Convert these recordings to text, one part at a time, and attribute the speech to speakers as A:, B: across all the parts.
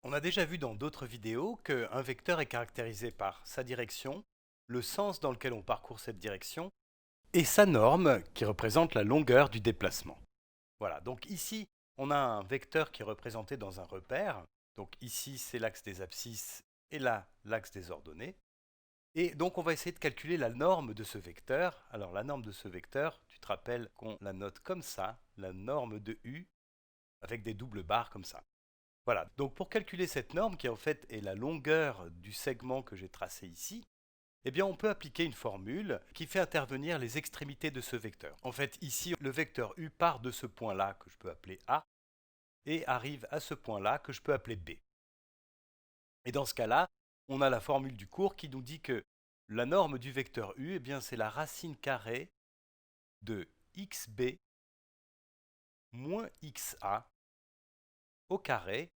A: On a déjà vu dans d'autres vidéos qu'un vecteur est caractérisé par sa direction, le sens dans lequel on parcourt cette direction, et sa norme qui représente la longueur du déplacement. Voilà, donc ici, on a un vecteur qui est représenté dans un repère. Donc ici, c'est l'axe des abscisses et là, l'axe des ordonnées. Et donc, on va essayer de calculer la norme de ce vecteur. Alors, la norme de ce vecteur, tu te rappelles qu'on la note comme ça, la norme de U, avec des doubles barres comme ça. Voilà, donc pour calculer cette norme, qui en fait est la longueur du segment que j'ai tracé ici, eh bien on peut appliquer une formule qui fait intervenir les extrémités de ce vecteur. En fait, ici, le vecteur U part de ce point-là, que je peux appeler A, et arrive à ce point-là, que je peux appeler B. Et dans ce cas-là, on a la formule du cours qui nous dit que la norme du vecteur U, eh bien c'est la racine carrée de xb moins xa au carré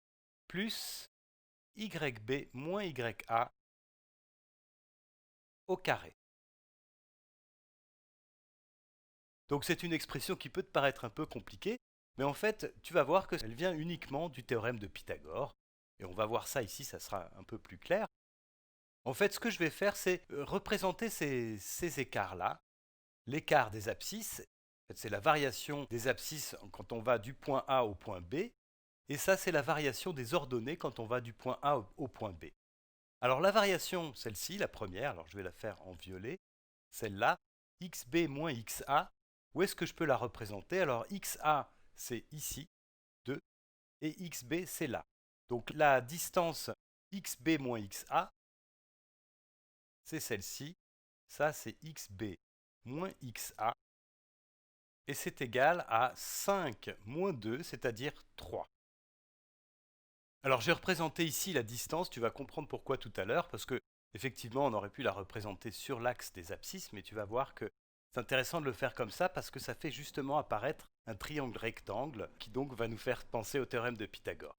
A: plus yb moins ya au carré. Donc c'est une expression qui peut te paraître un peu compliquée, mais en fait, tu vas voir qu'elle vient uniquement du théorème de Pythagore. Et on va voir ça ici, ça sera un peu plus clair. En fait, ce que je vais faire, c'est représenter ces écarts-là. L'écart des abscisses, en fait, c'est la variation des abscisses quand on va du point A au point B. Et ça, c'est la variation des ordonnées quand on va du point A au point B. Alors la variation, celle-ci, la première, alors je vais la faire en violet, celle-là, xb moins xa, où est-ce que je peux la représenter? Alors xa, c'est ici, 2, et xb, c'est là. Donc la distance xb moins xa, c'est celle-ci, ça c'est xb moins xa, et c'est égal à 5 moins 2, c'est-à-dire 3. Alors j'ai représenté ici la distance, tu vas comprendre pourquoi tout à l'heure, parce que effectivement on aurait pu la représenter sur l'axe des abscisses, mais tu vas voir que c'est intéressant de le faire comme ça parce que ça fait justement apparaître un triangle rectangle qui donc va nous faire penser au théorème de Pythagore.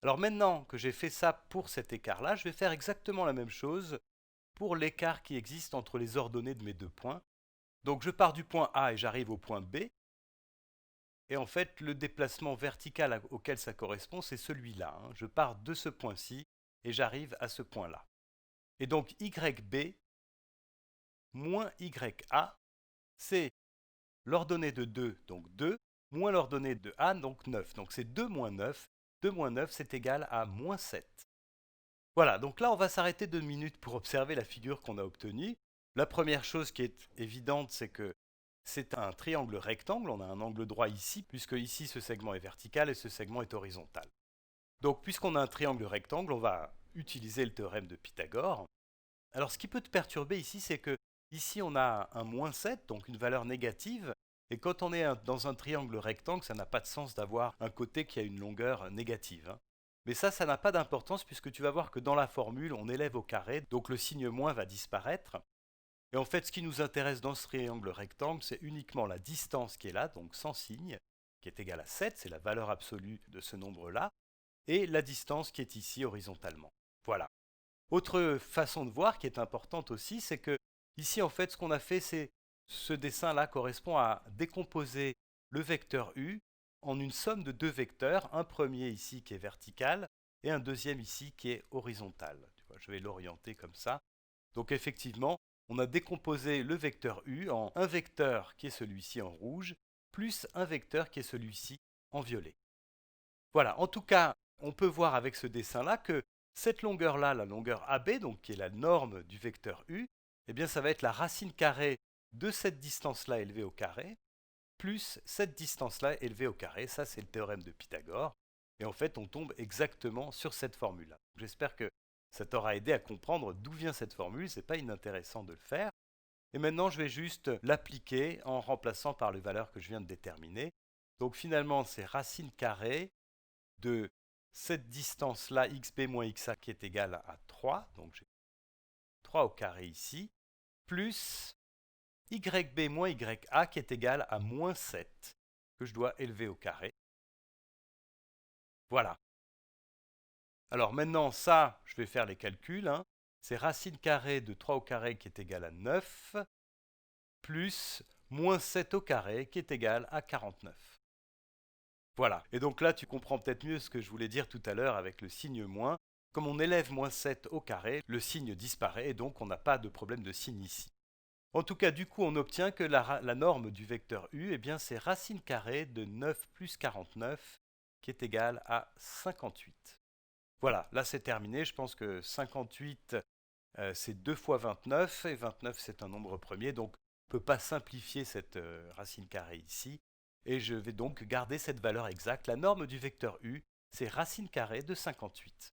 A: Alors maintenant que j'ai fait ça pour cet écart-là, je vais faire exactement la même chose pour l'écart qui existe entre les ordonnées de mes deux points. Donc je pars du point A et j'arrive au point B, et en fait, le déplacement vertical auquel ça correspond, c'est celui-là. Je pars de ce point-ci et j'arrive à ce point-là. Et donc YB moins YA, c'est l'ordonnée de 2, donc 2, moins l'ordonnée de A, donc 9. Donc c'est 2 moins 9. 2 moins 9, c'est égal à moins 7. Voilà, donc là, on va s'arrêter 2 minutes pour observer la figure qu'on a obtenue. La première chose qui est évidente, c'est que c'est un triangle rectangle. On a un angle droit ici, puisque ici, ce segment est vertical et ce segment est horizontal. Donc, puisqu'on a un triangle rectangle, on va utiliser le théorème de Pythagore. Alors, ce qui peut te perturber ici, c'est que ici, on a un moins 7, donc une valeur négative. Et quand on est dans un triangle rectangle, ça n'a pas de sens d'avoir un côté qui a une longueur négative. Mais ça n'a pas d'importance puisque tu vas voir que dans la formule, on élève au carré, donc le signe moins va disparaître. Et en fait, ce qui nous intéresse dans ce triangle rectangle, c'est uniquement la distance qui est là, donc sans signe, qui est égale à 7, c'est la valeur absolue de ce nombre-là, et la distance qui est ici horizontalement. Voilà. Autre façon de voir qui est importante aussi, c'est que ici, en fait, ce qu'on a fait, c'est ce dessin-là correspond à décomposer le vecteur U en une somme de deux vecteurs, un premier ici qui est vertical et un deuxième ici qui est horizontal. Tu vois, je vais l'orienter comme ça. Donc effectivement, on a décomposé le vecteur U en un vecteur qui est celui-ci en rouge, plus un vecteur qui est celui-ci en violet. Voilà, en tout cas, on peut voir avec ce dessin-là que cette longueur-là, la longueur AB, donc qui est la norme du vecteur U, eh bien ça va être la racine carrée de cette distance-là élevée au carré, plus cette distance-là élevée au carré. Ça, c'est le théorème de Pythagore. Et en fait, on tombe exactement sur cette formule-là. J'espère que ça t'aura aidé à comprendre d'où vient cette formule. C'est pas inintéressant de le faire. Et maintenant, je vais juste l'appliquer en remplaçant par les valeurs que je viens de déterminer. Donc finalement, c'est racine carrée de cette distance-là, xb moins xa, qui est égale à 3, donc j'ai 3 au carré ici, plus yb moins ya, qui est égal à moins 7, que je dois élever au carré. Voilà. Alors maintenant, ça, je vais faire les calculs. C'est racine carrée de 3 au carré qui est égal à 9, plus moins 7 au carré qui est égal à 49. Voilà. Et donc là, tu comprends peut-être mieux ce que je voulais dire tout à l'heure avec le signe moins. Comme on élève moins 7 au carré, le signe disparaît et donc on n'a pas de problème de signe ici. En tout cas, du coup, on obtient que la norme du vecteur u, eh bien, c'est racine carrée de 9 plus 49, qui est égale à 58. Voilà, là c'est terminé. Je pense que 58, c'est 2 fois 29, et 29 c'est un nombre premier, donc on ne peut pas simplifier cette racine carrée ici. Et je vais donc garder cette valeur exacte. La norme du vecteur u, c'est racine carrée de 58.